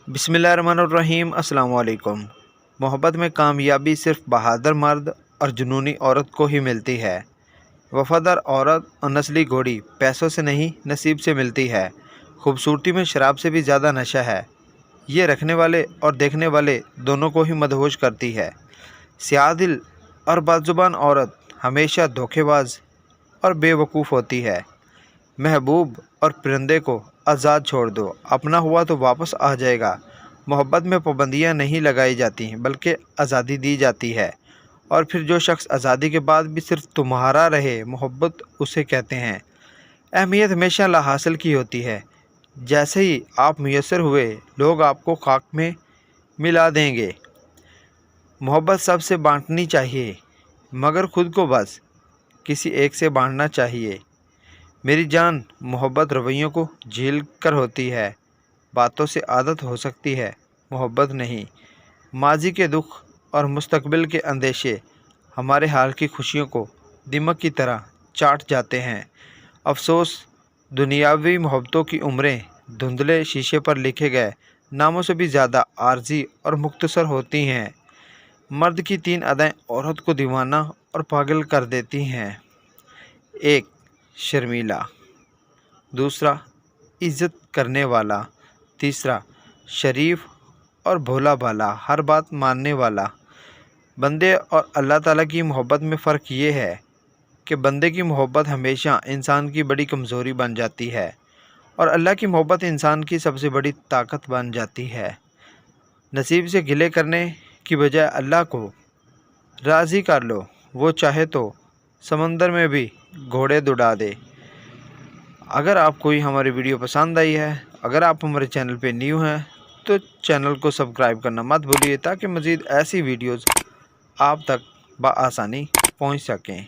बिस्मिल्लाहिर्रहमानिर्रहीम। अस्सलाम वालेकुम। मोहब्बत में कामयाबी सिर्फ बहादुर मर्द और जुनूनी औरत को ही मिलती है। वफादार औरत और नस्ली घोड़ी पैसों से नहीं नसीब से मिलती है। खूबसूरती में शराब से भी ज़्यादा नशा है। ये रखने वाले और देखने वाले दोनों को ही मदहोश करती है। स्याह दिल और बदजुबान औरत हमेशा धोखेबाज और बेवकूफ़ होती है। महबूब और परिंदे को आज़ाद छोड़ दो, अपना हुआ तो वापस आ जाएगा। मोहब्बत में पाबंदियाँ नहीं लगाई जाती बल्कि आज़ादी दी जाती है। और फिर जो शख्स आज़ादी के बाद भी सिर्फ तुम्हारा रहे, मोहब्बत उसे कहते हैं। अहमियत हमेशा लाहासिल की होती है। जैसे ही आप मुयस्सर हुए, लोग आपको खाक में मिला देंगे। मोहब्बत सबसे बांटनी चाहिए, मगर खुद को बस किसी एक से बांटना चाहिए। मेरी जान, मोहब्बत रवैयों को झेल कर होती है। बातों से आदत हो सकती है, मोहब्बत नहीं। माजी के दुख और मुस्तकबिल के अंदेशे हमारे हाल की खुशियों को दिमक की तरह चाट जाते हैं। अफसोस, दुनियावी मोहब्बतों की उम्रें धुंधले शीशे पर लिखे गए नामों से भी ज़्यादा आर्जी और मुख्तसर होती हैं। मर्द की 3 अदाएँ औरत को दीवाना और पागल कर देती हैं। 1. शर्मीला। दूसरा, इज़्ज़त करने वाला। तीसरा, शरीफ और भोला भाला, हर बात मानने वाला। बंदे और अल्लाह ताला की मोहब्बत में फ़र्क ये है कि बंदे की मोहब्बत हमेशा इंसान की बड़ी कमज़ोरी बन जाती है और अल्लाह की मोहब्बत इंसान की सबसे बड़ी ताकत बन जाती है। नसीब से गिले करने की बजाय अल्लाह को राज़ी कर लो, वो चाहे तो समंदर में भी घोड़े दौड़ा दे। अगर आपको हमारी वीडियो पसंद आई है, अगर आप हमारे चैनल पे न्यू हैं, तो चैनल को सब्सक्राइब करना मत भूलिए ताकि मज़ीद ऐसी वीडियोज़ आप तक बआसानी पहुंच सकें।